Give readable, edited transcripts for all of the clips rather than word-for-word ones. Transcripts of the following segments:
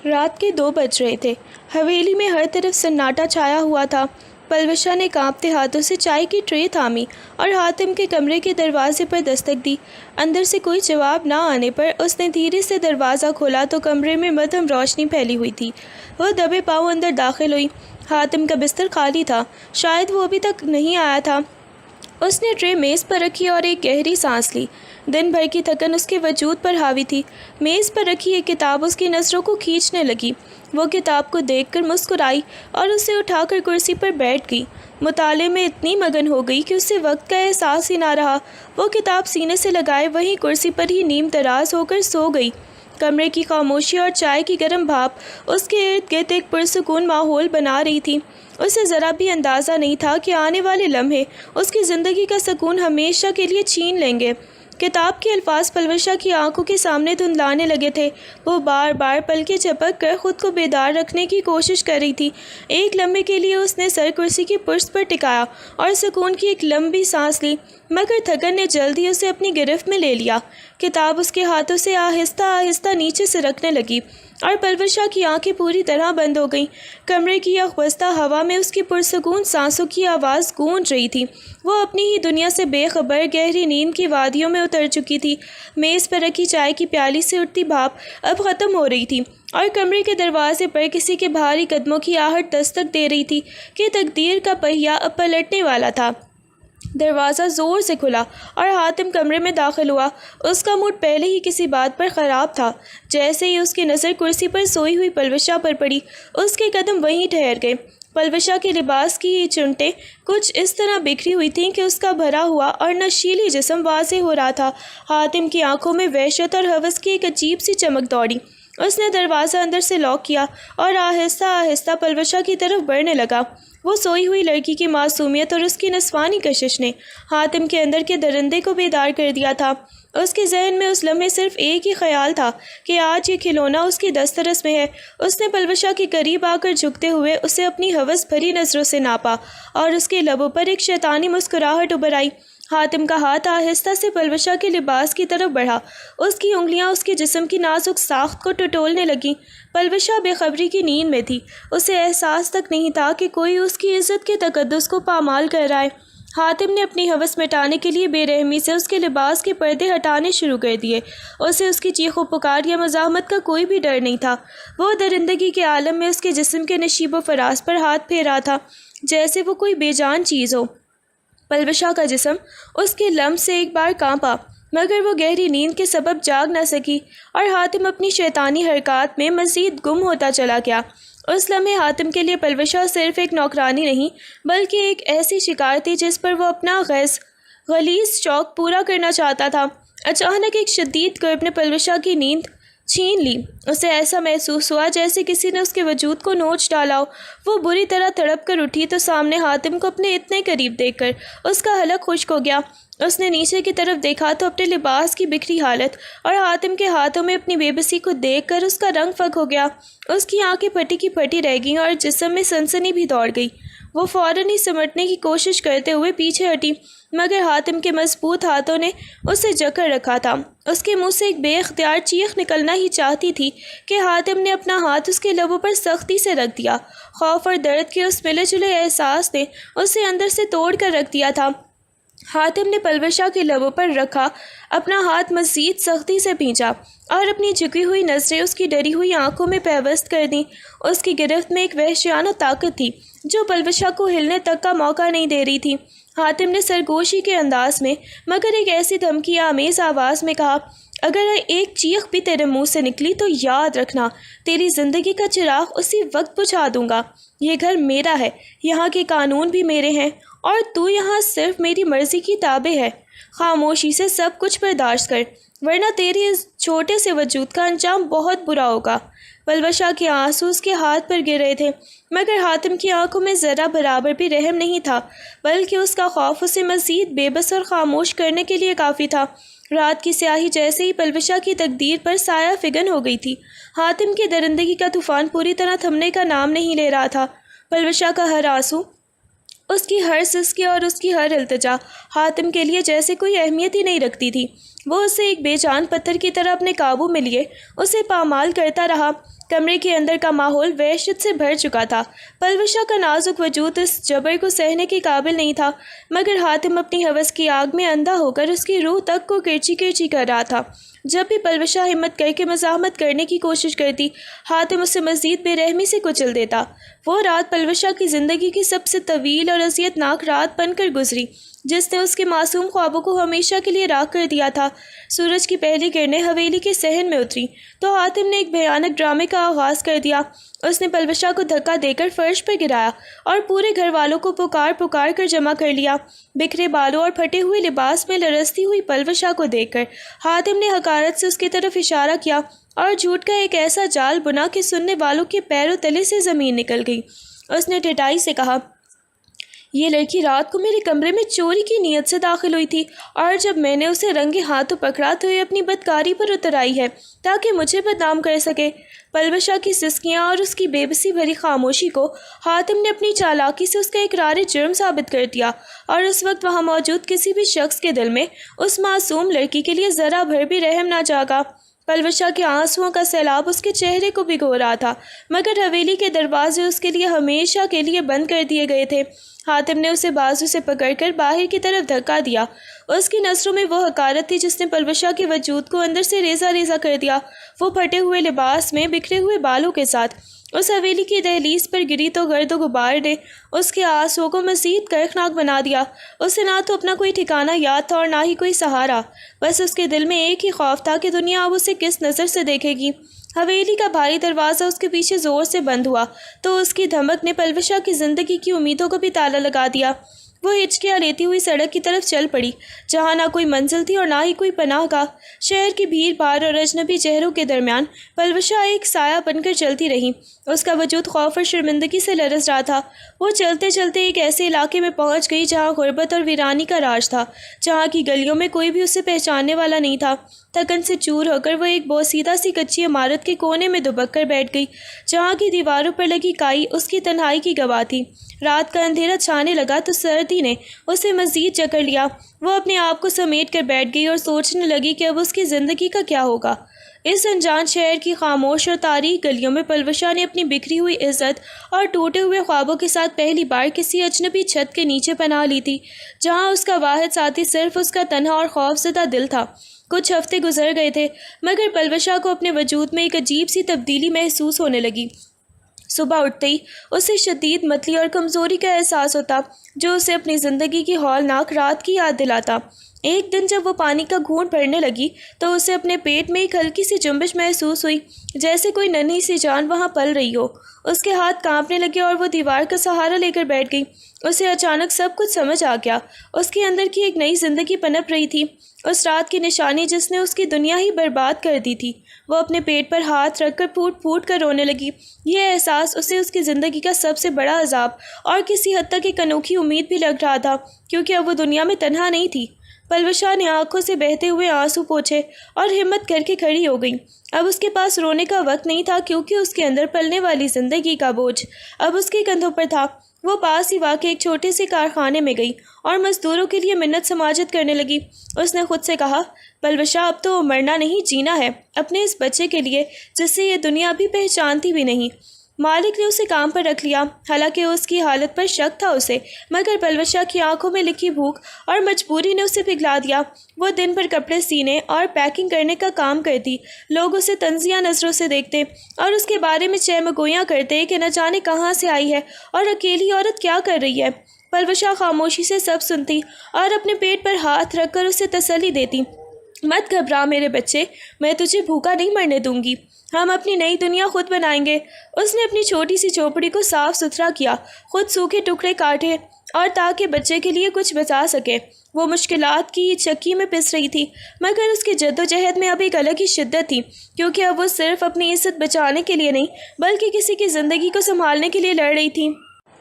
رات کے 2 بج رہے تھے۔ حویلی میں ہر طرف سناٹا چھایا ہوا تھا۔ پلوشا نے کانپتے ہاتھوں سے چائے کی ٹرے تھامی اور حاتم کے کمرے کے دروازے پر دستک دی۔ اندر سے کوئی جواب نہ آنے پر اس نے دھیرے سے دروازہ کھولا تو کمرے میں مدھم روشنی پھیلی ہوئی تھی۔ وہ دبے پاؤں اندر داخل ہوئی۔ حاتم کا بستر خالی تھا، شاید وہ ابھی تک نہیں آیا تھا۔ اس نے ٹرے میز پر رکھی اور ایک گہری سانس لی۔ دن بھر کی تھکن اس کے وجود پر حاوی تھی۔ میز پر رکھی ایک کتاب اس کی نظروں کو کھینچنے لگی۔ وہ کتاب کو دیکھ کر مسکرائی اور اسے اٹھا کر کرسی پر بیٹھ گئی۔ مطالعے میں اتنی مگن ہو گئی کہ اسے وقت کا احساس ہی نہ رہا۔ وہ کتاب سینے سے لگائے وہیں کرسی پر ہی نیم دراز ہو کر سو گئی۔ کمرے کی خاموشی اور چائے کی گرم بھاپ اس کے ارد گرد ایک پرسکون ماحول بنا رہی تھی۔ اسے ذرا بھی اندازہ نہیں تھا کہ آنے والے لمحے اس کی زندگی کا سکون ہمیشہ کے لیے چھین لیں گے۔ کتاب کے الفاظ پلوشا کی آنکھوں کے سامنے دھندلانے لگے تھے۔ وہ بار بار پلکیں جھپک کر خود کو بیدار رکھنے کی کوشش کر رہی تھی۔ ایک لمحے کے لیے اس نے سر کرسی کی پشت پر ٹکایا اور سکون کی ایک لمبی سانس لی، مگر تھکن نے جلد ہی اسے اپنی گرفت میں لے لیا۔ کتاب اس کے ہاتھوں سے آہستہ آہستہ نیچے سرکنے لگی اور پلوشا کی آنکھیں پوری طرح بند ہو گئیں۔ کمرے کی یخبستہ ہوا میں اس کی پرسکون سانسوں کی آواز گونج رہی تھی۔ وہ اپنی ہی دنیا سے بے خبر گہری نیند کی وادیوں میں اتر چکی تھی۔ میز پر رکھی چائے کی پیالی سے اٹھتی بھاپ اب ختم ہو رہی تھی اور کمرے کے دروازے پر کسی کے بھاری قدموں کی آہٹ دستک دے رہی تھی کہ تقدیر کا پہیہ اب پلٹنے والا تھا۔ دروازہ زور سے کھلا اور حاتم کمرے میں داخل ہوا۔ اس کا موڈ پہلے ہی کسی بات پر خراب تھا۔ جیسے ہی اس کی نظر کرسی پر سوئی ہوئی پلوشا پر پڑی، اس کے قدم وہیں ٹھہر گئے۔ پلوشا کے لباس کی یہ چنٹیں کچھ اس طرح بکھری ہوئی تھیں کہ اس کا بھرا ہوا اور نشیلی جسم واضح ہو رہا تھا۔ حاتم کی آنکھوں میں وحشت اور ہوس کی ایک عجیب سی چمک دوڑی۔ اس نے دروازہ اندر سے لاک کیا اور آہستہ آہستہ پلوشا کی طرف بڑھنے لگا۔ وہ سوئی ہوئی لڑکی کی معصومیت اور اس کی نسوانی کشش نے حاتم کے اندر کے درندے کو بیدار کر دیا تھا۔ اس کے ذہن میں اس لمحے صرف ایک ہی خیال تھا کہ آج یہ کھلونا اس کی دسترس میں ہے۔ اس نے پلوشا کے قریب آ کر جھکتے ہوئے اسے اپنی ہوس بھری نظروں سے ناپا اور اس کے لبوں پر ایک شیطانی مسکراہٹ ابھر آئی۔ حاتم کا ہاتھ آہستہ سے پلوشا کے لباس کی طرف بڑھا۔ اس کی انگلیاں اس کے جسم کی نازک ساخت کو ٹٹولنے لگیں۔ پلوشا بے خبری کی نیند میں تھی۔ اسے احساس تک نہیں تھا کہ کوئی اس کی عزت کے تقدس کو پامال کر رہا ہے۔ حاتم نے اپنی ہوس مٹانے کے لیے بے رحمی سے اس کے لباس کے پردے ہٹانے شروع کر دیے۔ اسے اس کی چیخ و پکار یا مزاحمت کا کوئی بھی ڈر نہیں تھا۔ وہ درندگی کے عالم میں اس کے جسم کے نشیب و فراز پر ہاتھ پھیر رہا تھا جیسے وہ کوئی بے جان چیز ہو۔ پلوشا کا جسم اس کے لمس سے ایک بار کانپا، مگر وہ گہری نیند کے سبب جاگ نہ سکی اور حاتم اپنی شیطانی حرکات میں مزید گم ہوتا چلا گیا۔ اس لمحے حاتم کے لیے پلوشا صرف ایک نوکرانی نہیں بلکہ ایک ایسی شکار تھی جس پر وہ اپنا غلیظ شوق پورا کرنا چاہتا تھا۔ اچانک ایک شدید کرب نے پلوشا کی نیند چھین لی۔ اسے ایسا محسوس ہوا جیسے کسی نے اس کے وجود کو نوچ ڈالا ہو۔ وہ بری طرح تڑپ کر اٹھی تو سامنے حاتم کو اپنے اتنے قریب دیکھ کر اس کا حلق خشک ہو گیا۔ اس نے نیچے کی طرف دیکھا تو اپنے لباس کی بکھری حالت اور حاتم کے ہاتھوں میں اپنی بے بسی کو دیکھ کر اس کا رنگ فک ہو گیا۔ اس کی آنکھیں پھٹی کی پھٹی رہ گئیں اور جسم میں سنسنی بھی دوڑ گئی۔ وہ فوراً ہی سمٹنے کی کوشش کرتے ہوئے پیچھے ہٹی، مگر حاتم کے مضبوط ہاتھوں نے اسے جکڑ رکھا تھا۔ اس کے منہ سے ایک بے اختیار چیخ نکلنا ہی چاہتی تھی کہ حاتم نے اپنا ہاتھ اس کے لبوں پر سختی سے رکھ دیا۔ خوف اور درد کے اس ملے جلے احساس نے اسے اندر سے توڑ کر رکھ دیا تھا۔ حاتم نے پلوشا کے لبوں پر رکھا اپنا ہاتھ مزید سختی سے کھینچا اور اپنی جھکی ہوئی نظریں اس کی ڈری ہوئی آنکھوں میں پیوست کر دیں۔ اس کی گرفت میں ایک وحشیانہ طاقت تھی جو پلوشا کو ہلنے تک کا موقع نہیں دے رہی تھی۔ حاتم نے سرگوشی کے انداز میں مگر ایک ایسی دھمکی آمیز آواز میں کہا، اگر ایک چیخ بھی تیرے منہ سے نکلی تو یاد رکھنا تیری زندگی کا چراغ اسی وقت بجھا دوں گا۔ یہ گھر میرا ہے، یہاں کے قانون بھی میرے ہیں اور تو یہاں صرف میری مرضی کی تابع ہے۔ خاموشی سے سب کچھ برداشت کر، ورنہ تیری اس چھوٹے سے وجود کا انجام بہت برا ہوگا۔ پلوشا کے آنسو اس کے ہاتھ پر گر رہے تھے، مگر حاتم کی آنکھوں میں ذرا برابر بھی رحم نہیں تھا، بلکہ اس کا خوف اسے مزید بے بس اور خاموش کرنے کے لیے کافی تھا۔ رات کی سیاہی جیسے ہی پلوشا کی تقدیر پر سایہ فگن ہو گئی تھی۔ حاتم کی درندگی کا طوفان پوری طرح تھمنے کا نام نہیں لے رہا تھا۔ پلوشا کا ہر آنسو، اس کی ہر سسکی اور اس کی ہر التجا حاتم کے لیے جیسے کوئی اہمیت ہی نہیں رکھتی تھی۔ وہ اسے ایک بے جان پتھر کی طرح اپنے قابو میں لیے اسے پامال کرتا رہا۔ کمرے کے اندر کا ماحول وحشت سے بھر چکا تھا۔ پلوشا کا نازک وجود اس جبر کو سہنے کے قابل نہیں تھا، مگر حاتم اپنی ہوس کی آگ میں اندھا ہو کر اس کی روح تک کو کرچی کرچی کر رہا تھا۔ جب بھی پلوشا ہمت کر کے مزاحمت کرنے کی کوشش کرتی، حاتم اسے مزید بے رحمی سے کچل دیتا۔ وہ رات پلوشا کی زندگی کی سب سے طویل اور اذیت ناک رات بن کر گزری، جس نے اس کے معصوم خوابوں کو ہمیشہ کے لیے راکھ کر دیا تھا۔ سورج کی پہلی کرنیں حویلی کے صحن میں اتری تو حاتم نے ایک بھیانک ڈرامے کا آغاز کر دیا۔ اس نے پلوشا کو دھکا دے کر فرش پر گرایا اور پورے گھر والوں کو پکار پکار کر جمع کر لیا۔ بکھرے بالوں اور پھٹے ہوئے لباس میں لرزتی ہوئی پلوشا کو دیکھ کر حاتم نے حقارت سے اس کی طرف اشارہ کیا اور جھوٹ کا ایک ایسا جال بنا کہ سننے والوں کے پیروں تلے سے زمین نکل گئی۔ اس نے ٹھٹائی سے کہا، یہ لڑکی رات کو میرے کمرے میں چوری کی نیت سے داخل ہوئی تھی، اور جب میں نے اسے رنگے ہاتھوں پکڑا تو یہ اپنی بدکاری پر اتر آئی ہے تاکہ مجھے بدنام کر سکے۔ پلوشا کی سسکیاں اور اس کی بے بسی بھری خاموشی کو حاتم نے اپنی چالاکی سے اس کا اقرار جرم ثابت کر دیا، اور اس وقت وہاں موجود کسی بھی شخص کے دل میں اس معصوم لڑکی کے لیے ذرا بھر بھی رحم نہ جاگا۔ پلوشا کے آنسوؤں کا سیلاب اس کے چہرے کو بھگو رہا تھا، مگر حویلی کے دروازے اس کے لیے ہمیشہ کے لیے بند کر دیے گئے تھے۔ حاتم نے اسے بازو سے پکڑ کر باہر کی طرف دھکا دیا۔ اس کی نظروں میں وہ حقارت تھی جس نے پلوشا کے وجود کو اندر سے ریزہ ریزہ کر دیا۔ وہ پھٹے ہوئے لباس میں بکھرے ہوئے بالوں کے ساتھ اس حویلی کی دہلیز پر گری تو گرد و غبار نے اس کے آنسوؤں کو مزید کرخناک بنا دیا۔ اسے نہ تو اپنا کوئی ٹھکانہ یاد تھا اور نہ ہی کوئی سہارا، بس اس کے دل میں ایک ہی خوف تھا کہ دنیا اب اسے کس نظر سے دیکھے گی۔ حویلی کا بھاری دروازہ اس کے پیچھے زور سے بند ہوا تو اس کی دھمک نے پلوشا کی زندگی کی امیدوں کو بھی تالا لگا دیا۔ وہ ہچکیاں لیتی ہوئی سڑک کی طرف چل پڑی، جہاں نہ کوئی منزل تھی اور نہ ہی کوئی پناہ گاہ۔ شہر کی بھیڑ بھاڑ اور اجنبی چہروں کے درمیان پلوشا ایک سایہ بن کر چلتی رہی۔ اس کا وجود خوف اور شرمندگی سے لرز رہا تھا۔ وہ چلتے چلتے ایک ایسے علاقے میں پہنچ گئی جہاں غربت اور ویرانی کا راج تھا، جہاں کی گلیوں میں کوئی بھی اسے پہچاننے والا نہیں تھا۔ تھکن سے چور ہو کر وہ ایک بوسیدہ سی کچی عمارت کے کونے میں دبک کر بیٹھ گئی، جہاں کی دیواروں پر لگی کائی اس کی تنہائی کی گواہ تھی۔ رات کا اندھیرا چھانے لگا تو سردی نے اسے مزید جکڑ لیا۔ وہ اپنے آپ کو سمیٹ کر بیٹھ گئی اور سوچنے لگی کہ اب اس کی زندگی کا کیا ہوگا۔ اس انجان شہر کی خاموش اور تاریک گلیوں میں پلوشا نے اپنی بکھری ہوئی عزت اور ٹوٹے ہوئے خوابوں کے ساتھ پہلی بار کسی اجنبی چھت کے نیچے پناہ لی تھی، جہاں اس کا واحد ساتھی صرف اس کا تنہا اور خوفزدہ دل تھا۔ کچھ ہفتے گزر گئے تھے، مگر پلوشا کو اپنے وجود میں ایک عجیب سی تبدیلی محسوس ہونے لگی۔ صبح اٹھتے ہی اسے شدید متلی اور کمزوری کا احساس ہوتا، جو اسے اپنی زندگی کی ہولناک رات کی یاد دلاتا۔ ایک دن جب وہ پانی کا گھونٹ بھرنے لگی تو اسے اپنے پیٹ میں ایک ہلکی سی جنبش محسوس ہوئی، جیسے کوئی ننھی سی جان وہاں پل رہی ہو۔ اس کے ہاتھ کانپنے لگے اور وہ دیوار کا سہارا لے کر بیٹھ گئی۔ اسے اچانک سب کچھ سمجھ آ گیا۔ اس کے اندر کی ایک نئی زندگی پنپ رہی تھی، اس رات کی نشانی جس نے اس کی دنیا ہی برباد کر دی تھی۔ وہ اپنے پیٹ پر ہاتھ رکھ کر پھوٹ پھوٹ کر رونے لگی۔ یہ احساس اسے اس کی زندگی کا سب سے بڑا عذاب اور کسی حد تک ایک انوکھی امید بھی لگ رہا تھا، کیونکہ اب وہ دنیا میں تنہا نہیں تھی۔ پلوشا نے آنکھوں سے بہتے ہوئے آنسو پوچھے اور ہمت کر کے کھڑی ہو گئی۔ اب اس کے پاس رونے کا وقت نہیں تھا، کیونکہ اس کے اندر پلنے والی زندگی کا بوجھ اب اس کے کندھوں پر تھا۔ وہ پاس ہی واقع ایک چھوٹے سے کارخانے میں گئی اور مزدوروں کے لیے منت سماجت کرنے لگی۔ اس نے خود سے کہا، پلوشا اب تو مرنا نہیں جینا ہے، اپنے اس بچے کے لیے جسے یہ دنیا ابھی پہچانتی بھی نہیں۔ مالک نے اسے کام پر رکھ لیا، حالانکہ اس کی حالت پر شک تھا اسے، مگر پلوشا کی آنکھوں میں لکھی بھوک اور مجبوری نے اسے پگھلا دیا۔ وہ دن بھر کپڑے سینے اور پیکنگ کرنے کا کام کرتی، لوگ اسے طنزیہ نظروں سے دیکھتے اور اس کے بارے میں چہمگویاں کرتے کہ نہ جانے کہاں سے آئی ہے اور اکیلی عورت کیا کر رہی ہے۔ پلوشا خاموشی سے سب سنتی اور اپنے پیٹ پر ہاتھ رکھ کر اسے تسلی دیتی، مت گھبرا میرے بچے، میں تجھے بھوکا نہیں مرنے دوں گی، ہم اپنی نئی دنیا خود بنائیں گے۔ اس نے اپنی چھوٹی سی چوپڑی کو صاف ستھرا کیا، خود سوکھے ٹکڑے کاٹے اور تاکہ بچے کے لیے کچھ بچا سکے۔ وہ مشکلات کی چکی میں پس رہی تھی، مگر اس کی جدوجہد میں اب ایک الگ ہی شدت تھی، کیونکہ اب وہ صرف اپنی عزت بچانے کے لیے نہیں بلکہ کسی کی زندگی کو سنبھالنے کے لیے لڑ رہی تھی۔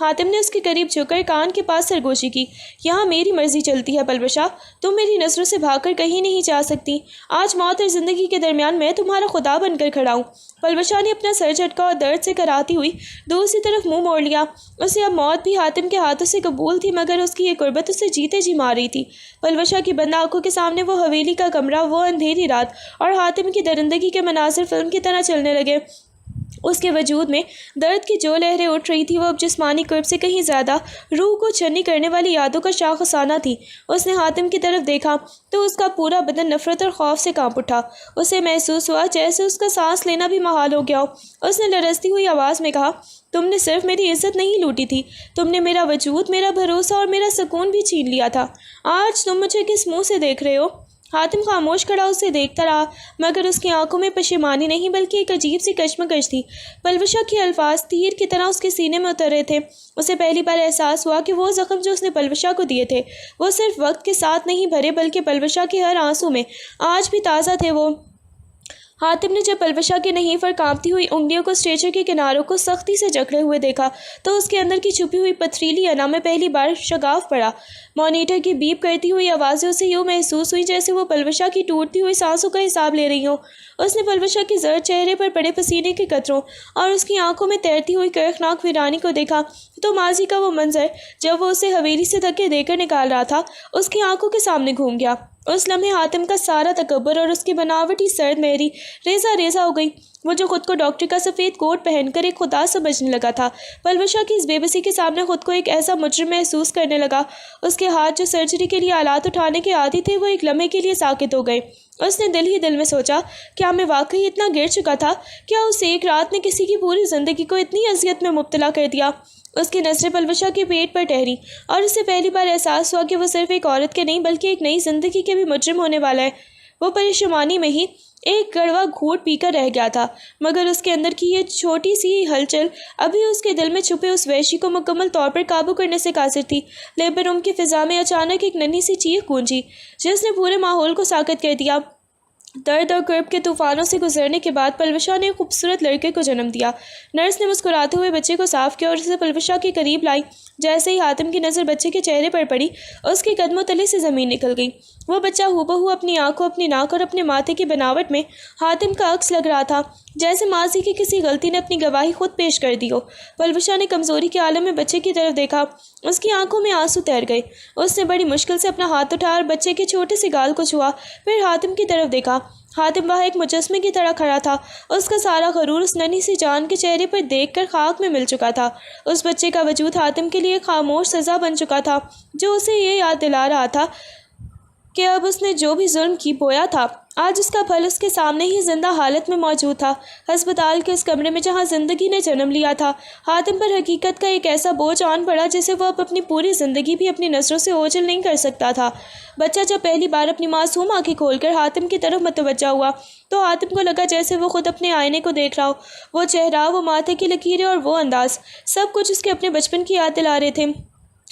حاتم نے اس کے قریب جھک کر کان کے پاس سرگوشی کی۔ یہاں میری مرضی چلتی ہے پلوشا، تم میری نظروں سے بھاگ کر کہیں نہیں جا سکتی۔ آج موت اور زندگی کے درمیان میں تمہارا خدا بن کر کھڑا ہوں۔ پلوشا نے اپنا سر جھٹکا اور درد سے کراتی ہوئی دوسری طرف منہ موڑ لیا۔ اسے اب موت بھی حاتم کے ہاتھوں سے قبول تھی، مگر اس کی یہ قربت اسے جیتے جی مار رہی تھی۔ پلوشا کی بند آنکھوں کے سامنے وہ حویلی کا کمرہ، وہ اندھیری رات اور حاتم کی درندگی کے مناظر فلم کی طرح چلنے لگے۔ اس کے وجود میں درد کی جو لہریں اٹھ رہی تھی وہ اب جسمانی قرب سے کہیں زیادہ روح کو چھنی کرنے والی یادوں کا شاخسانہ تھی۔ اس نے حاتم کی طرف دیکھا تو اس کا پورا بدن نفرت اور خوف سے کانپ اٹھا۔ اسے محسوس ہوا جیسے اس کا سانس لینا بھی محال ہو گیا ہو۔ اس نے لرزتی ہوئی آواز میں کہا، تم نے صرف میری عزت نہیں لوٹی تھی، تم نے میرا وجود، میرا بھروسہ اور میرا سکون بھی چھین لیا تھا۔ آج تم مجھے کس منہ سے دیکھ رہے ہو؟ حاتم خاموش کھڑا اسے دیکھتا رہا، مگر اس کی آنکھوں میں پشیمانی نہیں بلکہ ایک عجیب سی کشمکش تھی۔ پلوشا کے الفاظ تیر کی طرح اس کے سینے میں اتر رہے تھے۔ اسے پہلی بار احساس ہوا کہ وہ زخم جو اس نے پلوشا کو دیے تھے وہ صرف وقت کے ساتھ نہیں بھرے، بلکہ پلوشا کے ہر آنسو میں آج بھی تازہ تھے۔ وہ حاتم نے جب پلوشا کے نحیف اور کانپتی ہوئی انگلیوں کو اسٹریچر کے کناروں کو سختی سے جکڑے ہوئے دیکھا تو اس کے اندر کی چھپی ہوئی پتھریلی انا میں پہلی بار شگاف پڑا۔ مانیٹر کی بیپ کرتی ہوئی آوازیں اسے یوں محسوس ہوئی جیسے وہ پلوشا کی ٹوٹتی ہوئی سانسوں کا حساب لے رہی ہوں۔ اس نے پلوشا کے زرد چہرے پر پڑے پسینے کے قطروں اور اس کی آنکھوں میں تیرتی ہوئی کرخناک ویرانی کو دیکھا تو ماضی کا وہ منظر جب وہ اسے حویلی سے دھکے دے کر نکال رہا تھا اس کی آنکھوں کے سامنے گھوم گیا۔ اس لمحے حاتم کا سارا تکبر اور اس کی بناوٹی سرد مہری ریزہ ریزہ ہو گئی۔ وہ جو خود کو ڈاکٹر کا سفید کوٹ پہن کر ایک خدا سمجھنے لگا تھا، پلوشا کی اس بے بسی کے سامنے خود کو ایک ایسا مجرم محسوس کرنے لگا۔ اس کے ہاتھ جو سرجری کے لیے آلات اٹھانے کے عادی تھے وہ ایک لمحے کے لیے ساکت ہو گئے۔ اس نے دل ہی دل میں سوچا، کیا میں واقعی اتنا گر چکا تھا؟ کیا اس ایک رات نے کسی کی پوری زندگی کو اتنی اذیت میں مبتلا کر دیا؟ اس کی نظریں پلوشا کے پیٹ پر ٹہری اور اسے پہلی بار احساس ہوا کہ وہ صرف ایک عورت کے نہیں بلکہ ایک نئی زندگی کے بھی مجرم ہونے والا ہے۔ وہ پریشانی میں ہی ایک کڑوا گھونٹ پی کر رہ گیا تھا، مگر اس کے اندر کی یہ چھوٹی سی ہلچل ابھی اس کے دل میں چھپے اس وحشی کو مکمل طور پر قابو کرنے سے قاصر تھی۔ لیبر روم کی فضا میں اچانک ایک ننھی سی چیخ گونجی جس نے پورے ماحول کو ساکت کر دیا۔ درد اور کرب کے طوفانوں سے گزرنے کے بعد پلوشا نے ایک خوبصورت لڑکے کو جنم دیا۔ نرس نے مسکراتے ہوئے بچے کو صاف کیا اور اسے پلوشا کے قریب لائی۔ جیسے ہی حاتم کی نظر بچے کے چہرے پر پڑی اس کے قدموں تلے سے زمین نکل گئی۔ وہ بچہ ہو بہو اپنی آنکھوں، اپنی ناک اور اپنے ماتھے کی بناوٹ میں حاتم کا عکس لگ رہا تھا، جیسے ماضی کی کسی غلطی نے اپنی گواہی خود پیش کر دی ہو۔ پلوشا نے کمزوری کے عالم میں بچے کی طرف دیکھا، اس کی آنکھوں میں آنسو تیر گئے۔ اس نے بڑی مشکل سے اپنا ہاتھ اٹھایا اور بچے کے چھوٹے سے گال کو چھوا، پھر حاتم کی طرف دیکھا۔ حاتم وہاں ایک مجسمے کی طرح کھڑا تھا۔ اس کا سارا غرور اس ننھی سی جان کے چہرے پر دیکھ کر خاک میں مل چکا تھا۔ اس بچے کا وجود حاتم کے لیے خاموش سزا بن چکا تھا، جو اسے یہ یاد دلا رہا تھا کہ اب اس نے جو بھی ظلم کی بویا تھا آج اس کا پھل اس کے سامنے ہی زندہ حالت میں موجود تھا۔ ہسپتال کے اس کمرے میں جہاں زندگی نے جنم لیا تھا، حاتم پر حقیقت کا ایک ایسا بوجھ آن پڑا جسے وہ اب اپنی پوری زندگی بھی اپنی نظروں سے اوجھل نہیں کر سکتا تھا۔ بچہ جب پہلی بار اپنی معصوم آنکھیں کھول کر حاتم کی طرف متوجہ ہوا تو حاتم کو لگا جیسے وہ خود اپنے آئینے کو دیکھ رہا ہو۔ وہ چہرہ، وہ ماتھے کی لکیریں اور وہ انداز، سب کچھ اس کے اپنے بچپن کی یاد دلا رہے تھے۔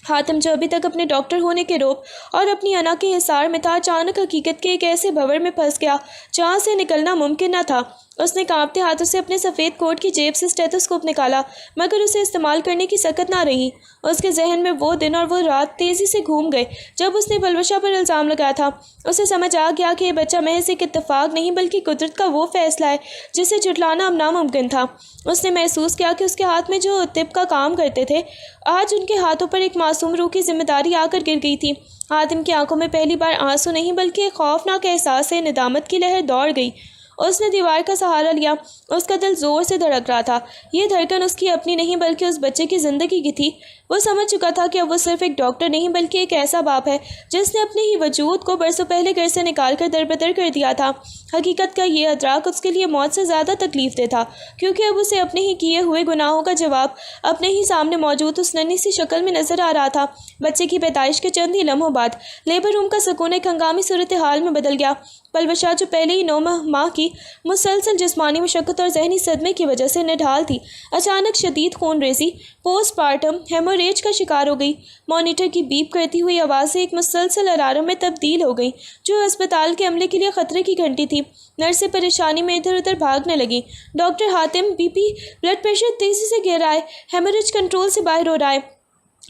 حاتم جو ابھی تک اپنے ڈاکٹر ہونے کے روب اور اپنی انا کے حصار میں تھا، اچانک حقیقت کے ایک ایسے بھنور میں پھنس گیا جہاں سے نکلنا ممکن نہ تھا۔ اس نے کانپتے ہاتھوں سے اپنے سفید کوٹ کی جیب سے اسٹیتھوسکوپ نکالا، مگر اسے استعمال کرنے کی سکت نہ رہی۔ اس کے ذہن میں وہ دن اور وہ رات تیزی سے گھوم گئے جب اس نے پلوشا پر الزام لگایا تھا۔ اسے سمجھ آ گیا کہ یہ بچہ محض ایک اتفاق نہیں بلکہ قدرت کا وہ فیصلہ ہے جسے جھٹلانا اب ناممکن تھا۔ اس نے محسوس کیا کہ اس کے ہاتھ میں جو طب کا کام کرتے تھے آج ان کے ہاتھوں پر ایک معصوم روح کی ذمہ داری آ کر گر گئی تھی۔ حاتم کی آنکھوں میں پہلی بار آنسو نہیں بلکہ ایک خوفناک احساس سے ندامت کی لہر دوڑ گئی۔ اس نے دیوار کا سہارا لیا، اس کا دل زور سے دھڑک رہا تھا۔ یہ دھڑکن اس کی اپنی نہیں بلکہ اس بچے کی زندگی کی تھی۔ وہ سمجھ چکا تھا کہ اب وہ صرف ایک ڈاکٹر نہیں بلکہ ایک ایسا باپ ہے جس نے اپنے ہی وجود کو برسوں پہلے گھر سے نکال کر دربدر کر دیا تھا۔ حقیقت کا یہ ادراک اس کے لیے موت سے زیادہ تکلیف دہ تھا، کیونکہ اب اسے اپنے ہی کیے ہوئے گناہوں کا جواب اپنے ہی سامنے موجود اس ننھی سی شکل میں نظر آ رہا تھا۔ بچے کی پیدائش کے چند ہی لمحوں بعد لیبر روم کا سکون ایک ہنگامی صورتحال میں بدل گیا۔ پلوشا جو پہلے ہی 9 ماہ کی کی مسلسل جسمانی مشقت اور ذہنی صدمے کی وجہ سے نڈھال تھی۔ اچانک شدید خون ریزی، پوسٹ پارٹم ہیموریج کا شکار ہو گئی۔ مانیٹر کی بیپ کرتی ہوئی آوازیں ایک مسلسل الارم میں تبدیل ہو گئیں جو اسپتال کے عملے کے لیے خطرے کی گھنٹی تھی۔ نرسیں پریشانی میں ادھر ادھر بھاگنے لگیں۔ Doctor Hatim, B P, blood pressure تیزی سے گر رہا ہے، ہیموریج کنٹرول سے باہر ہو رہا ہے۔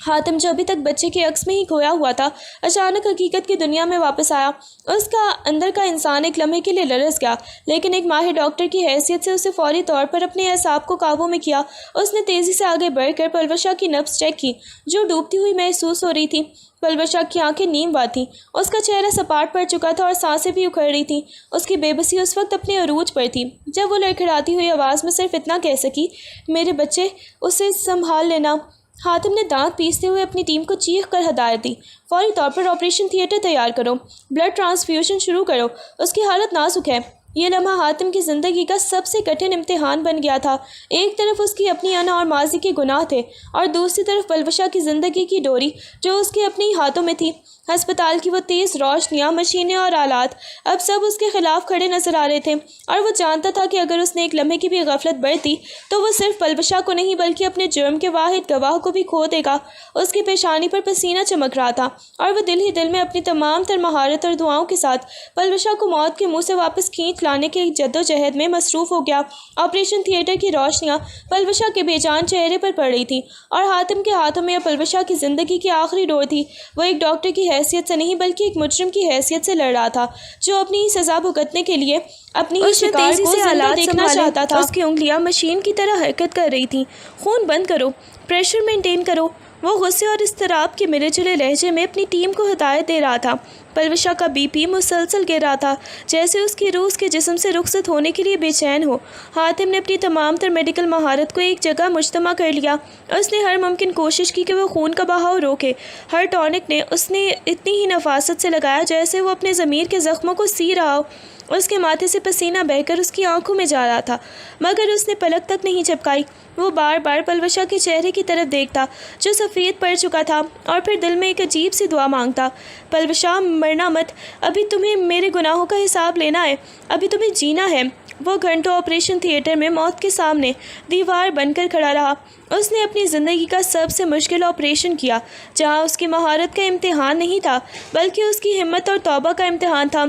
حاتم جو ابھی تک بچے کے عکس میں ہی کھویا ہوا تھا، اچانک حقیقت کی دنیا میں واپس آیا۔ اس کا اندر کا انسان ایک لمحے کے لیے لرز گیا، لیکن ایک ماہر ڈاکٹر کی حیثیت سے اسے فوری طور پر اپنے اعصاب کو قابو میں کیا۔ اس نے تیزی سے آگے بڑھ کر پلوشا کی نبض چیک کی جو ڈوبتی ہوئی محسوس ہو رہی تھی۔ پلوشا کی آنکھیں نیم بند تھیں، اس کا چہرہ سپاٹ پڑ چکا تھا اور سانسیں بھی اکھڑ رہی تھیں۔ اس کی بے بسی اس وقت اپنے عروج پر تھی جب وہ لڑکھڑاتی ہوئی آواز میں صرف اتنا کہہ سکی، میرے بچے، اسے سنبھال لینا۔ حاتم نے دانت پیستے ہوئے اپنی ٹیم کو چیخ کر ہدایت دی، فوری طور پر آپریشن تھیٹر تیار کرو، بلڈ ٹرانسفیوژن شروع کرو، اس کی حالت نازک ہے۔ یہ لمحہ حاتم کی زندگی کا سب سے کٹھن امتحان بن گیا تھا۔ ایک طرف اس کی اپنی انا اور ماضی کے گناہ تھے اور دوسری طرف پلوشا کی زندگی کی ڈوری جو اس کے اپنے ہی ہاتھوں میں تھی۔ ہسپتال کی وہ تیز روشنیاں، مشینیں اور آلات اب سب اس کے خلاف کھڑے نظر آ رہے تھے، اور وہ جانتا تھا کہ اگر اس نے ایک لمحے کی بھی غفلت برتی تو وہ صرف پلوشا کو نہیں بلکہ اپنے جرم کے واحد گواہ کو بھی کھو دے گا۔ اس کی پیشانی پر پسینہ چمک رہا تھا اور وہ دل ہی دل میں اپنی تمام تر مہارت اور دعاؤں کے ساتھ پلوشا کو موت کے منہ سے واپس کھینچ لانے کے جدوجہد میں مصروف ہو گیا۔ آپریشن تھیٹر کی روشنیاں پلوشا کے بے جان چہرے پر پڑ رہی تھیں اور حاتم کے ہاتھوں میں پلوشا کی زندگی کی آخری ڈور تھی۔ وہ ایک ڈاکٹر کی حیثیت سے نہیں بلکہ ایک مجرم کی حیثیت سے لڑ رہا تھا جو اپنی ہی سزا بھگتنے کے لیے اپنی ہی شکار کو زندہ دیکھنا چاہتا تھا۔ اس کی انگلیاں مشین کی طرح حرکت کر رہی تھیں۔ خون بند کرو، پریشر مینٹین کرو، وہ غصے اور اضطراب کے ملے جلے لہجے میں اپنی ٹیم کو ہدایت دے رہا تھا۔ پلوشا کا بی پی مسلسل گر رہا تھا جیسے اس کی روح اس کے جسم سے رخصت ہونے کے لیے بے چین ہو۔ حاتم نے اپنی تمام تر میڈیکل مہارت کو ایک جگہ مجتمع کر لیا۔ اس نے ہر ممکن کوشش کی کہ وہ خون کا بہاؤ روکے۔ ہر ٹونک نے اس نے اتنی ہی نفاست سے لگایا جیسے وہ اپنے ضمیر کے زخموں کو سی رہا ہو۔ اس کے ماتھے سے پسینہ بہہ کر اس کی آنکھوں میں جا رہا تھا مگر اس نے پلک تک نہیں جھپکائی۔ وہ بار بار پلوشا کے چہرے کی طرف دیکھتا جو سفید پڑ چکا تھا اور پھر دل میں ایک عجیب سی دعا مانگتا، پلوشا مرنا مت، ابھی تمہیں میرے گناہوں کا حساب لینا ہے، ابھی تمہیں جینا ہے۔ وہ گھنٹوں آپریشن تھیٹر میں موت کے سامنے دیوار بن کر کھڑا رہا۔ اس نے اپنی زندگی کا سب سے مشکل آپریشن کیا جہاں اس کی مہارت کا امتحان نہیں تھا بلکہ اس کی ہمت اور توبہ کا امتحان تھا۔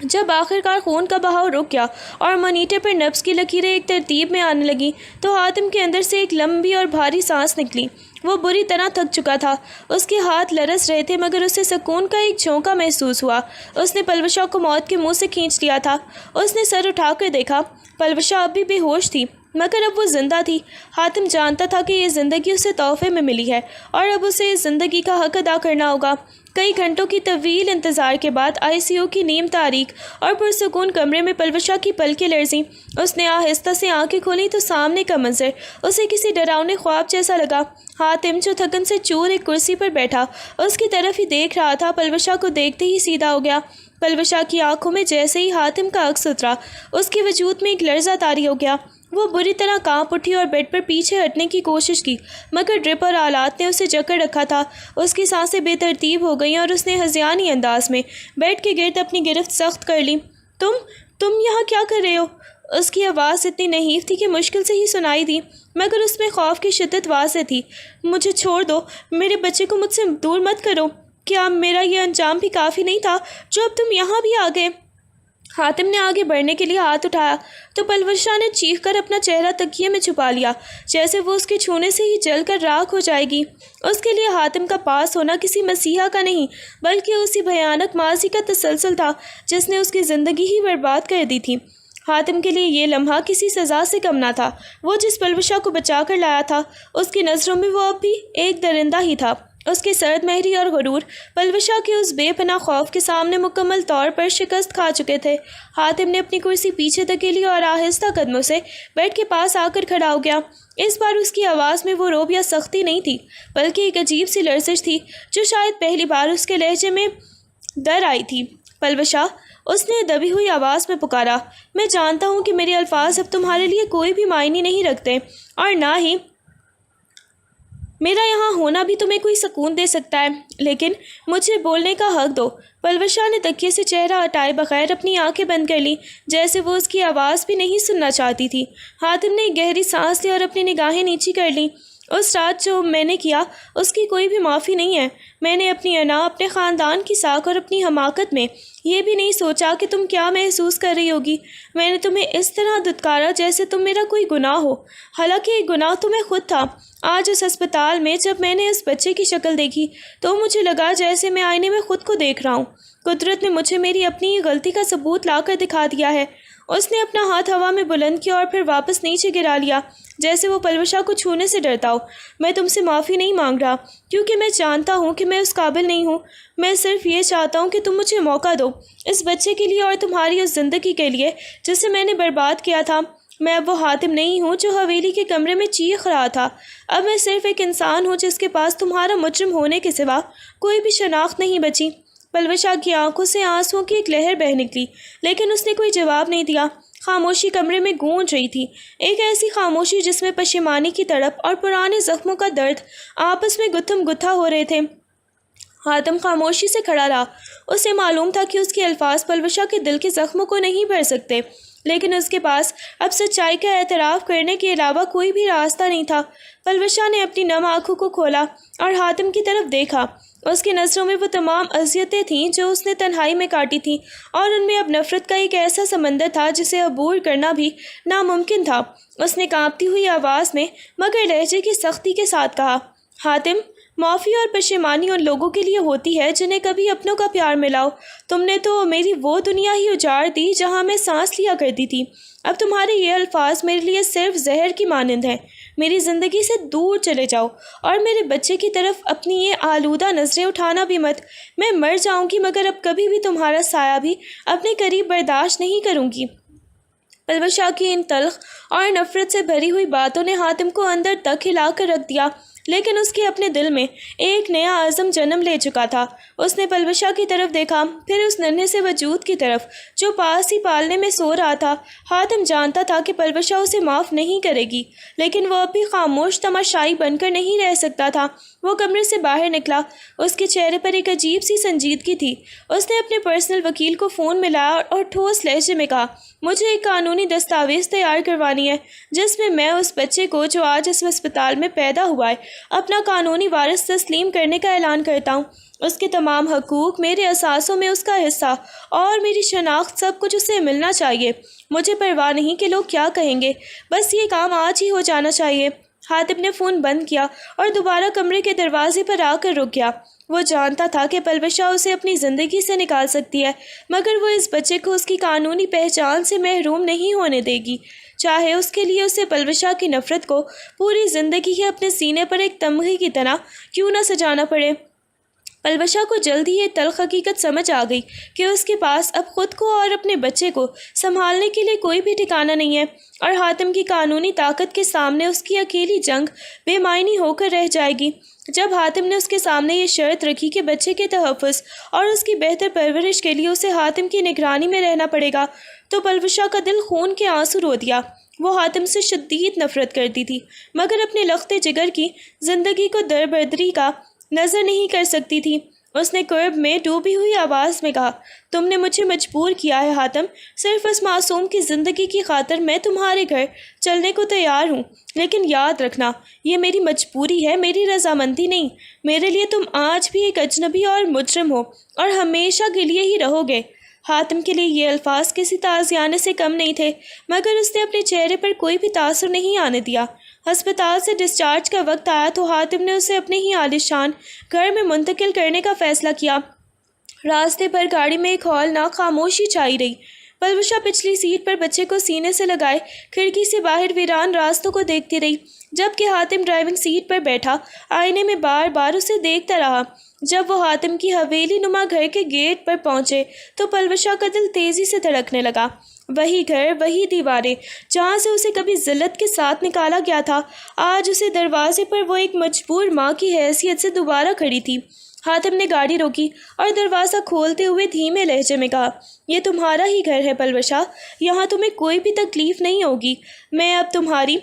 جب آخرکار خون کا بہاؤ رک گیا اور مانیٹر پر نبض کی لکیریں ایک ترتیب میں آنے لگیں تو حاتم کے اندر سے ایک لمبی اور بھاری سانس نکلی۔ وہ بری طرح تھک چکا تھا، اس کے ہاتھ لرز رہے تھے مگر اسے سکون کا ایک جھونکا محسوس ہوا۔ اس نے پلوشا کو موت کے منہ سے کھینچ لیا تھا۔ اس نے سر اٹھا کر دیکھا، پلوشا اب بھی بے ہوش تھی مگر اب وہ زندہ تھی۔ حاتم جانتا تھا کہ یہ زندگی اسے تحفے میں ملی ہے اور اب اسے اس زندگی کا حق ادا کرنا ہوگا۔ کئی گھنٹوں کی طویل انتظار کے بعد آئی سی یو کی نیم تاریک اور پرسکون کمرے میں پلوشا کی پلکیں لرزیں۔ اس نے آہستہ سے آنکھیں کھولیں تو سامنے کا منظر اسے کسی ڈراؤنے خواب جیسا لگا۔ حاتم جو تھکن سے چور ایک کرسی پر بیٹھا اس کی طرف ہی دیکھ رہا تھا، پلوشا کو دیکھتے ہی سیدھا ہو گیا۔ پلوشا کی آنکھوں میں جیسے ہی حاتم کا عکس اترا اس کے وجود میں ایک لرزہ طاری ہو گیا۔ وہ بری طرح کانپ اٹھی اور بیڈ پر پیچھے ہٹنے کی کوشش کی مگر ڈرپ اور آلات نے اسے جکڑ رکھا تھا۔ اس کی سانسیں بے ترتیب ہو گئیں اور اس نے ہذیانی انداز میں بیڈ کے گرد اپنی گرفت سخت کر لی۔ تم یہاں کیا کر رہے ہو؟ اس کی آواز اتنی نحیف تھی کہ مشکل سے ہی سنائی دی مگر اس میں خوف کی شدت واضح تھی۔ مجھے چھوڑ دو، میرے بچے کو مجھ سے دور مت کرو۔ کیا میرا یہ انجام بھی کافی نہیں تھا جو اب تم یہاں بھی آ گئے؟ حاتم نے آگے بڑھنے کے لیے ہاتھ اٹھایا تو پلوشا نے چیخ کر اپنا چہرہ تکیے میں چھپا لیا جیسے وہ اس کے چھونے سے ہی جل کر راکھ ہو جائے گی۔ اس کے لیے حاتم کا پاس ہونا کسی مسیحا کا نہیں بلکہ اسی بھیانک ماضی کا تسلسل تھا جس نے اس کی زندگی ہی برباد کر دی تھی۔ حاتم کے لیے یہ لمحہ کسی سزا سے کم نہ تھا۔ وہ جس پلوشا کو بچا کر لایا تھا اس کی نظروں میں وہ اب بھی ایک درندہ ہی تھا۔ اس کی سرد مہری اور غرور پلوشا کے اس بے پناہ خوف کے سامنے مکمل طور پر شکست کھا چکے تھے۔ حاتم نے اپنی کرسی پیچھے دھکیلی اور آہستہ قدموں سے بیڈ کے پاس آ کر کھڑا ہو گیا۔ اس بار اس کی آواز میں وہ روب یا سختی نہیں تھی بلکہ ایک عجیب سی لرزش تھی جو شاید پہلی بار اس کے لہجے میں در آئی تھی۔ پلوشا، اس نے دبی ہوئی آواز میں پکارا، میں جانتا ہوں کہ میرے الفاظ اب تمہارے لیے کوئی بھی معنی نہیں رکھتے اور نہ ہی میرا یہاں ہونا بھی تمہیں کوئی سکون دے سکتا ہے، لیکن مجھے بولنے کا حق دو۔ پلوشا نے تکیے سے چہرہ ہٹائے بغیر اپنی آنکھیں بند کر لیں، جیسے وہ اس کی آواز بھی نہیں سننا چاہتی تھی۔ حاتم نے ایک گہری سانس لی اور اپنی نگاہیں نیچی کر لیں۔ اس رات جو میں نے کیا اس کی کوئی بھی معافی نہیں ہے۔ میں نے اپنی انا، اپنے خاندان کی ساکھ اور اپنی حماقت میں یہ بھی نہیں سوچا کہ تم کیا محسوس کر رہی ہوگی۔ میں نے تمہیں اس طرح دھتکارا جیسے تم میرا کوئی گناہ ہو، حالانکہ یہ گناہ تمہیں خود تھا۔ آج اس ہسپتال میں جب میں نے اس بچے کی شکل دیکھی تو مجھے لگا جیسے میں آئینے میں خود کو دیکھ رہا ہوں۔ قدرت نے مجھے میری اپنی غلطی کا ثبوت لا کر دکھا دیا ہے۔ اس نے اپنا ہاتھ ہوا میں بلند کیا اور پھر واپس نیچے گرا لیا، جیسے وہ پلوشا کو چھونے سے ڈرتا ہو۔ میں تم سے معافی نہیں مانگ رہا، کیونکہ میں جانتا ہوں کہ میں اس قابل نہیں ہوں۔ میں صرف یہ چاہتا ہوں کہ تم مجھے موقع دو، اس بچے کے لیے اور تمہاری اس زندگی کے لیے جسے میں نے برباد کیا تھا۔ میں اب وہ حاتم نہیں ہوں جو حویلی کے کمرے میں چیخ رہا تھا۔ اب میں صرف ایک انسان ہوں جس کے پاس تمہارا مجرم ہونے کے سوا کوئی بھی شناخت نہیں بچی۔ پلوشا کی آنکھوں سے آنسوؤں کی ایک لہر بہہ نکلی، لیکن اس نے کوئی جواب نہیں دیا۔ خاموشی کمرے میں گونج رہی تھی، ایک ایسی خاموشی جس میں پشیمانی کی تڑپ اور پرانے زخموں کا درد آپس میں گتھم گتھا ہو رہے تھے۔ حاتم خاموشی سے کھڑا رہا۔ اسے معلوم تھا کہ اس کے الفاظ پلوشا کے دل کے زخموں کو نہیں بھر سکتے، لیکن اس کے پاس اب سچائی کا اعتراف کرنے کے علاوہ کوئی بھی راستہ نہیں تھا۔ پلوشا نے اپنی نم آنکھوں کو کھولا اور حاتم کی طرف دیکھا۔ اس کی نظروں میں وہ تمام اذیتیں تھیں جو اس نے تنہائی میں کاٹی تھیں، اور ان میں اب نفرت کا ایک ایسا سمندر تھا جسے عبور کرنا بھی ناممکن تھا۔ اس نے کانپتی ہوئی آواز میں مگر لہجے کی سختی کے ساتھ کہا، حاتم، معافی اور پشیمانی ان لوگوں کے لیے ہوتی ہے جنہیں کبھی اپنوں کا پیار ملا ہو۔ تم نے تو میری وہ دنیا ہی اجاڑ دی جہاں میں سانس لیا کرتی تھی۔ اب تمہارے یہ الفاظ میرے لیے صرف زہر کی مانند ہیں۔ میری زندگی سے دور چلے جاؤ اور میرے بچے کی طرف اپنی یہ آلودہ نظریں اٹھانا بھی مت۔ میں مر جاؤں گی مگر اب کبھی بھی تمہارا سایہ بھی اپنے قریب برداشت نہیں کروں گی۔ پلوشا کی ان تلخ اور نفرت سے بھری ہوئی باتوں نے حاتم کو اندر تک ہلا کر رکھ دیا، لیکن اس کے اپنے دل میں ایک نیا عزم جنم لے چکا تھا۔ اس نے پلوشا کی طرف دیکھا، پھر اس ننھے سے وجود کی طرف جو پاس ہی پالنے میں سو رہا تھا۔ حاتم جانتا تھا کہ پلوشا اسے معاف نہیں کرے گی، لیکن وہ اب بھی خاموش تماشائی بن کر نہیں رہ سکتا تھا۔ وہ کمرے سے باہر نکلا، اس کے چہرے پر ایک عجیب سی سنجیدگی تھی۔ اس نے اپنے پرسنل وکیل کو فون ملایا اور ٹھوس لہجے میں کہا، مجھے ایک قانونی دستاویز تیار کروانی ہے جس میں میں اس بچے کو جو آج اس ہسپتال میں پیدا ہوا ہے اپنا قانونی وارث تسلیم کرنے کا اعلان کرتا ہوں۔ اس کے تمام حقوق، میرے اثاثوں میں اس کا حصہ اور میری شناخت، سب کچھ اسے ملنا چاہیے۔ مجھے پرواہ نہیں کہ لوگ کیا کہیں گے، بس یہ کام آج ہی ہو جانا چاہیے۔ حاتم نے فون بند کیا اور دوبارہ کمرے کے دروازے پر آ کر رک گیا۔ وہ جانتا تھا کہ پلوشا اسے اپنی زندگی سے نکال سکتی ہے، مگر وہ اس بچے کو اس کی قانونی پہچان سے محروم نہیں ہونے دے گی، چاہے اس کے لیے اسے پلوشا کی نفرت کو پوری زندگی ہی اپنے سینے پر ایک تمغے کی طرح کیوں نہ سجانا پڑے۔ پلوشا کو جلد ہی یہ تلخ حقیقت سمجھ آ گئی کہ اس کے پاس اب خود کو اور اپنے بچے کو سنبھالنے کے لیے کوئی بھی ٹھکانہ نہیں ہے، اور حاتم کی قانونی طاقت کے سامنے اس کی اکیلی جنگ بے معنی ہو کر رہ جائے گی۔ جب حاتم نے اس کے سامنے یہ شرط رکھی کہ بچے کے تحفظ اور اس کی بہتر پرورش کے لیے اسے حاتم کی نگرانی میں رہنا پڑے گا، تو پلوشا کا دل خون کے آنسو رو دیا۔ وہ حاتم سے شدید نفرت کرتی تھی، مگر اپنے لختے جگر کی زندگی کو دربدری کا نظر نہیں کر سکتی تھی۔ اس نے کرب میں ڈوبی ہوئی آواز میں کہا، تم نے مجھے مجبور کیا ہے حاتم، صرف اس معصوم کی زندگی کی خاطر میں تمہارے گھر چلنے کو تیار ہوں، لیکن یاد رکھنا یہ میری مجبوری ہے، میری رضامندی نہیں۔ میرے لیے تم آج بھی ایک اجنبی اور مجرم ہو، اور ہمیشہ کے لیے ہی رہو گے۔ حاتم کے لیے یہ الفاظ کسی تعزیانے سے کم نہیں تھے، مگر اس نے اپنے چہرے پر کوئی بھی تاثر نہیں آنے دیا۔ ہسپتال سے ڈسچارج کا وقت آیا تو حاتم نے اسے اپنے ہی عالیشان گھر میں منتقل کرنے کا فیصلہ کیا۔ راستے پر گاڑی میں ایک ہولناک خاموشی چھائی رہی۔ پلوشا پچھلی سیٹ پر بچے کو سینے سے لگائے کھڑکی سے باہر ویران راستوں کو دیکھتی رہی، جبکہ حاتم ڈرائیونگ سیٹ پر بیٹھا آئینے میں بار بار اسے دیکھتا رہا۔ جب وہ حاتم کی حویلی نما گھر کے گیٹ پر پہنچے تو پلوشا کا دل تیزی سے دھڑکنے لگا۔ وہی گھر، وہی دیواریں جہاں سے اسے کبھی ذلت کے ساتھ نکالا گیا تھا، آج اسے دروازے پر وہ ایک مجبور ماں کی حیثیت سے دوبارہ کھڑی تھی۔ حاتم نے گاڑی روکی اور دروازہ کھولتے ہوئے دھیمے لہجے میں کہا، یہ تمہارا ہی گھر ہے پلوشا، یہاں تمہیں کوئی بھی تکلیف نہیں ہوگی۔ میں اب تمہاری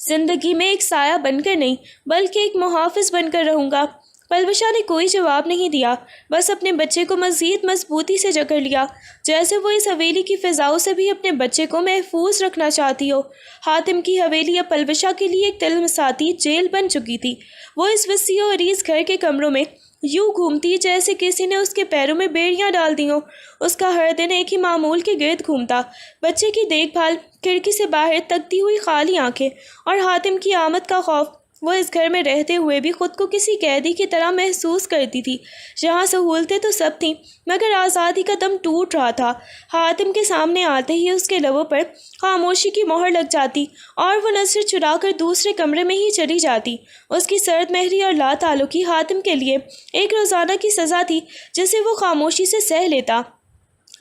زندگی میں ایک سایہ بن کر نہیں بلکہ ایک محافظ بن کر رہوں گا۔ پلوشا نے کوئی جواب نہیں دیا، بس اپنے بچے کو مزید مضبوطی سے جکڑ لیا، جیسے وہ اس حویلی کی فضاؤں سے بھی اپنے بچے کو محفوظ رکھنا چاہتی ہو۔ حاتم کی حویلی اب پلوشا کے لیے ایک تلمساتی جیل بن چکی تھی۔ وہ اس وسیع و عریض گھر کے کمروں میں یوں گھومتی جیسے کسی نے اس کے پیروں میں بیڑیاں ڈال دی ہوں۔ اس کا ہر دن ایک ہی معمول کے گرد گھومتا، بچے کی دیکھ بھال، کھڑکی سے باہر تکتی ہوئی خالی آنکھیں اور حاتم کی آمد کا خوف۔ وہ اس گھر میں رہتے ہوئے بھی خود کو کسی قیدی کی طرح محسوس کرتی تھی، جہاں سہولتیں تو سب تھیں مگر آزادی کا دم ٹوٹ رہا تھا۔ حاتم کے سامنے آتے ہی اس کے لبوں پر خاموشی کی مہر لگ جاتی اور وہ نظر چرا کر دوسرے کمرے میں ہی چلی جاتی۔ اس کی سرد مہری اور لا تعلقی حاتم کے لیے ایک روزانہ کی سزا تھی جسے وہ خاموشی سے سہ لیتا۔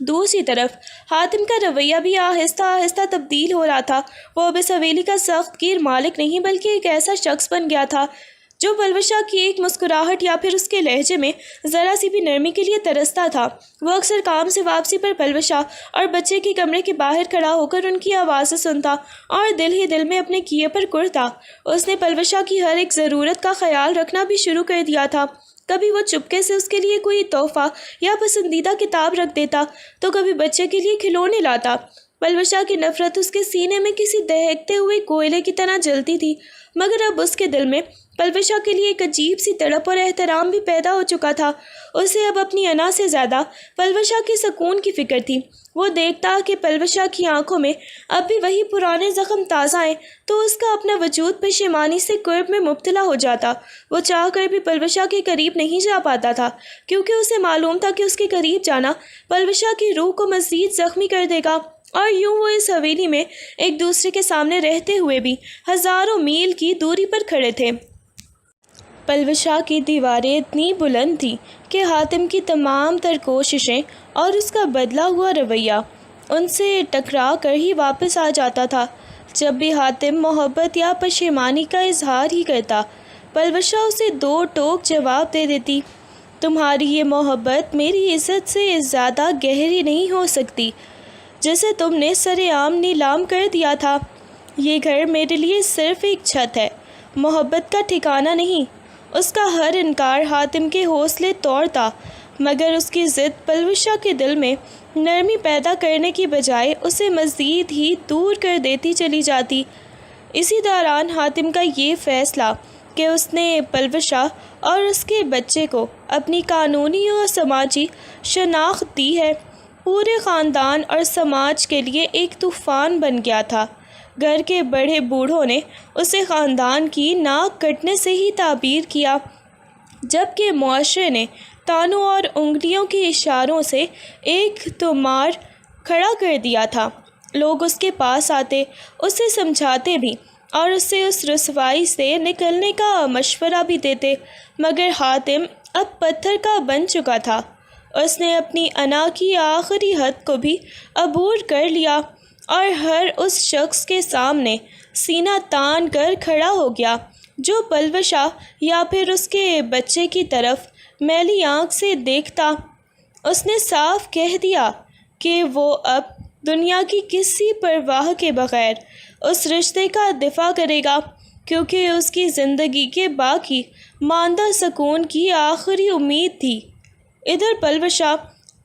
دوسری طرف حاتم کا رویہ بھی آہستہ آہستہ تبدیل ہو رہا تھا۔ وہ اب اس حویلی کا سخت گیر مالک نہیں بلکہ ایک ایسا شخص بن گیا تھا جو پلوشا کی ایک مسکراہٹ یا پھر اس کے لہجے میں ذرا سی بھی نرمی کے لیے ترستا تھا۔ وہ اکثر کام سے واپسی پر پلوشا اور بچے کے کمرے کے باہر کھڑا ہو کر ان کی آوازیں سنتا اور دل ہی دل میں اپنے کیے پر کرتا۔ اس نے پلوشا کی ہر ایک ضرورت کا خیال رکھنا بھی شروع کر دیا تھا۔ کبھی وہ چپکے سے اس کے لیے کوئی تحفہ یا پسندیدہ کتاب رکھ دیتا تو کبھی بچے کے لیے کھلونے لاتا۔ پلوشا کی نفرت اس کے سینے میں کسی دہکتے ہوئے کوئلے کی طرح جلتی تھی، مگر اب اس کے دل میں پلوشا کے لیے ایک عجیب سی تڑپ اور احترام بھی پیدا ہو چکا تھا۔ اسے اب اپنی انا سے زیادہ پلوشا کے سکون کی فکر تھی۔ وہ دیکھتا کہ پلوشا کی آنکھوں میں اب بھی وہی پرانے زخم تازہ ہیں تو اس کا اپنا وجود پشیمانی سے کرب میں مبتلا ہو جاتا۔ وہ چاہ کر بھی پلوشا کے قریب نہیں جا پاتا تھا، کیونکہ اسے معلوم تھا کہ اس کے قریب جانا پلوشا کی روح کو مزید زخمی کر دے گا، اور یوں وہ اس حویلی میں ایک دوسرے کے سامنے رہتے ہوئے بھی ہزاروں میل کی دوری پر کھڑے تھے۔ پلوشا کی دیواریں اتنی بلند تھیں کہ حاتم کی تمام تر کوششیں اور اس کا بدلا ہوا رویہ ان سے ٹکرا کر ہی واپس آ جاتا تھا۔ جب بھی حاتم محبت یا پشیمانی کا اظہار ہی کرتا، پلوشا اسے دو ٹوک جواب دے دیتی: تمہاری یہ محبت میری عزت سے زیادہ گہری نہیں ہو سکتی، جسے تم نے سر عام نیلام کر دیا تھا۔ یہ گھر میرے لیے صرف ایک چھت ہے، محبت کا ٹھکانہ نہیں۔ اس کا ہر انکار حاتم کے حوصلے توڑتا، مگر اس کی ضد پلوشا کے دل میں نرمی پیدا کرنے کی بجائے اسے مزید ہی دور کر دیتی چلی جاتی۔ اسی دوران حاتم کا یہ فیصلہ کہ اس نے پلوشا اور اس کے بچے کو اپنی قانونی اور سماجی شناخت دی ہے، پورے خاندان اور سماج کے لیے ایک طوفان بن گیا تھا۔ گھر کے بڑے بوڑھوں نے اسے خاندان کی ناک کٹنے سے ہی تعبیر کیا، جبکہ معاشرے نے تانوں اور انگلیوں کے اشاروں سے ایک طومار کھڑا کر دیا تھا۔ لوگ اس کے پاس آتے، اسے سمجھاتے بھی اور اسے اس رسوائی سے نکلنے کا مشورہ بھی دیتے، مگر حاتم اب پتھر کا بن چکا تھا۔ اس نے اپنی انا کی آخری حد کو بھی عبور کر لیا اور ہر اس شخص کے سامنے سینہ تان کر کھڑا ہو گیا جو پلوشا یا پھر اس کے بچے کی طرف میلی آنکھ سے دیکھتا۔ اس نے صاف کہہ دیا کہ وہ اب دنیا کی کسی پرواہ کے بغیر اس رشتے کا دفاع کرے گا، کیونکہ اس کی زندگی کے باقی ماندہ سکون کی آخری امید تھی۔ ادھر پلوشا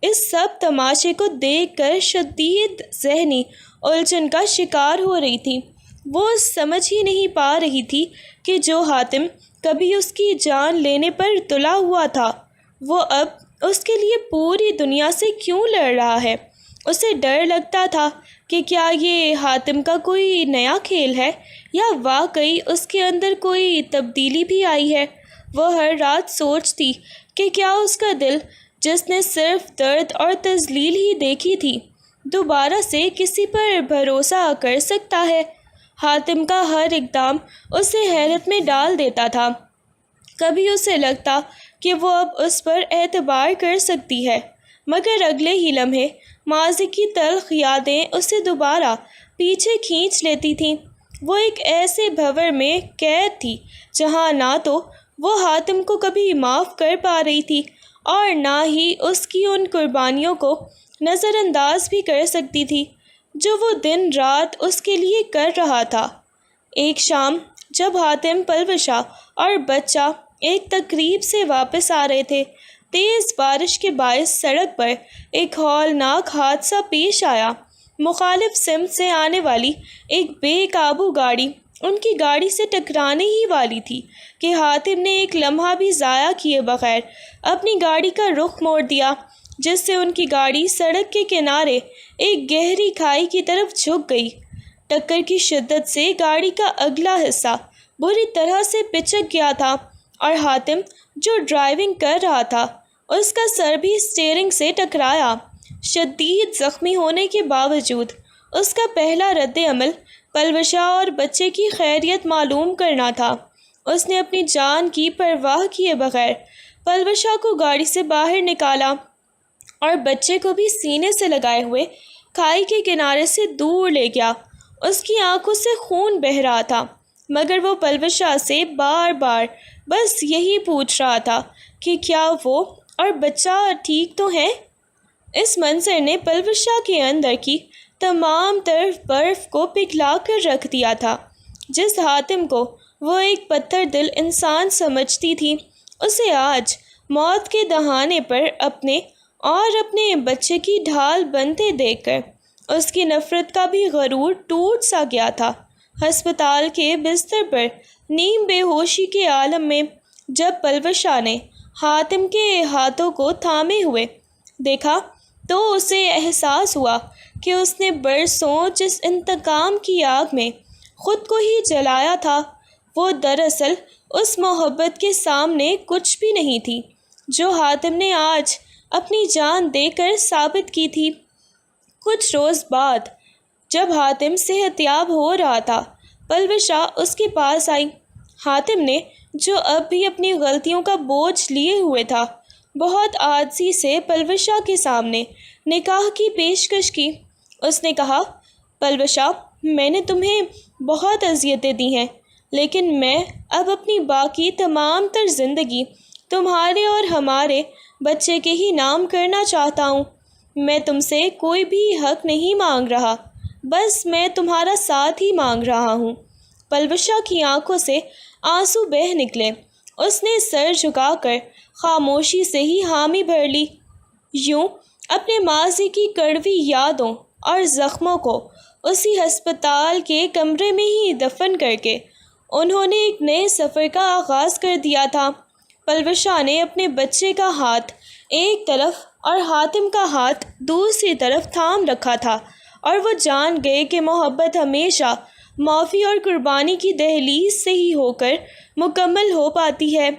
اس سب تماشے کو دیکھ کر شدید ذہنی الجھن کا شکار ہو رہی تھی۔ وہ سمجھ ہی نہیں پا رہی تھی کہ جو حاتم کبھی اس کی جان لینے پر تلا ہوا تھا، وہ اب اس کے لیے پوری دنیا سے کیوں لڑ رہا ہے۔ اسے ڈر لگتا تھا کہ کیا یہ حاتم کا کوئی نیا کھیل ہے یا واقعی اس کے اندر کوئی تبدیلی بھی آئی ہے۔ وہ ہر رات سوچتی کہ کیا اس کا دل، جس نے صرف درد اور تذلیل ہی دیکھی تھی، دوبارہ سے کسی پر بھروسہ کر سکتا ہے۔ حاتم کا ہر اقدام اسے حیرت میں ڈال دیتا تھا۔ کبھی اسے لگتا کہ وہ اب اس پر اعتبار کر سکتی ہے، مگر اگلے ہی لمحے ماضی کی تلخ یادیں اسے دوبارہ پیچھے کھینچ لیتی تھیں۔ وہ ایک ایسے بھنور میں قید تھی جہاں نہ تو وہ حاتم کو کبھی معاف کر پا رہی تھی اور نہ ہی اس کی ان قربانیوں کو نظر انداز بھی کر سکتی تھی جو وہ دن رات اس کے لیے کر رہا تھا۔ ایک شام جب حاتم، پلوشہ اور بچہ ایک تقریب سے واپس آ رہے تھے، تیز بارش کے باعث سڑک پر ایک ہولناک حادثہ پیش آیا۔ مخالف سمت سے آنے والی ایک بے قابو گاڑی ان کی گاڑی سے ٹکرانے ہی والی تھی کہ حاتم نے ایک لمحہ بھی ضائع کیے بغیر اپنی گاڑی کا رخ موڑ دیا، جس سے ان کی گاڑی سڑک کے کنارے ایک گہری کھائی کی طرف جھک گئی۔ ٹکر کی شدت سے گاڑی کا اگلا حصہ بری طرح سے پچک گیا تھا اور حاتم، جو ڈرائیونگ کر رہا تھا، اس کا سر بھی اسٹیئرنگ سے ٹکرایا۔ شدید زخمی ہونے کے باوجود اس کا پہلا رد عمل پلوشہ اور بچے کی خیریت معلوم کرنا تھا۔ اس نے اپنی جان کی پرواہ کیے بغیر پلوشہ کو گاڑی سے باہر نکالا اور بچے کو بھی سینے سے لگائے ہوئے کھائی کے کنارے سے دور لے گیا۔ اس کی آنکھوں سے خون بہہ رہا تھا، مگر وہ پلوشہ سے بار بار بس یہی پوچھ رہا تھا کہ کیا وہ اور بچہ ٹھیک تو ہیں۔ اس منظر نے پلوشہ کے اندر کی تمام تر برف کو پگھلا کر رکھ دیا تھا۔ جس حاتم کو وہ ایک پتھر دل انسان سمجھتی تھی، اسے آج موت کے دہانے پر اپنے اور اپنے بچے کی ڈھال بنتے دیکھ کر اس کی نفرت کا بھی غرور ٹوٹ سا گیا تھا۔ ہسپتال کے بستر پر نیم بے ہوشی کے عالم میں جب پلوشہ نے حاتم کے ہاتھوں کو تھامے ہوئے دیکھا تو اسے احساس ہوا کہ اس نے برسوں جس انتقام کی آگ میں خود کو ہی جلایا تھا، وہ دراصل اس محبت کے سامنے کچھ بھی نہیں تھی جو حاتم نے آج اپنی جان دے کر ثابت کی تھی۔ کچھ روز بعد جب حاتم صحت یاب ہو رہا تھا، پلوشہ اس کے پاس آئی۔ حاتم نے، جو اب بھی اپنی غلطیوں کا بوجھ لیے ہوئے تھا، بہت عاجزی سے پلوشہ کے سامنے نکاح کی پیشکش کی۔ اس نے کہا، پلوشہ، میں نے تمہیں بہت اذیتیں دی ہیں، لیکن میں اب اپنی باقی تمام تر زندگی تمہارے اور ہمارے بچے کے ہی نام کرنا چاہتا ہوں۔ میں تم سے کوئی بھی حق نہیں مانگ رہا، بس میں تمہارا ساتھ ہی مانگ رہا ہوں۔ پلوشہ کی آنکھوں سے آنسو بہہ نکلے۔ اس نے سر جھکا کر خاموشی سے ہی حامی بھر لی۔ یوں اپنے ماضی کی کڑوی یادوں اور زخموں کو اسی ہسپتال کے کمرے میں ہی دفن کر کے انہوں نے ایک نئے سفر کا آغاز کر دیا تھا۔ پلوشہ نے اپنے بچے کا ہاتھ ایک طرف اور حاتم کا ہاتھ دوسری طرف تھام رکھا تھا، اور وہ جان گئے کہ محبت ہمیشہ معافی اور قربانی کی دہلیز سے ہی ہو کر مکمل ہو پاتی ہے۔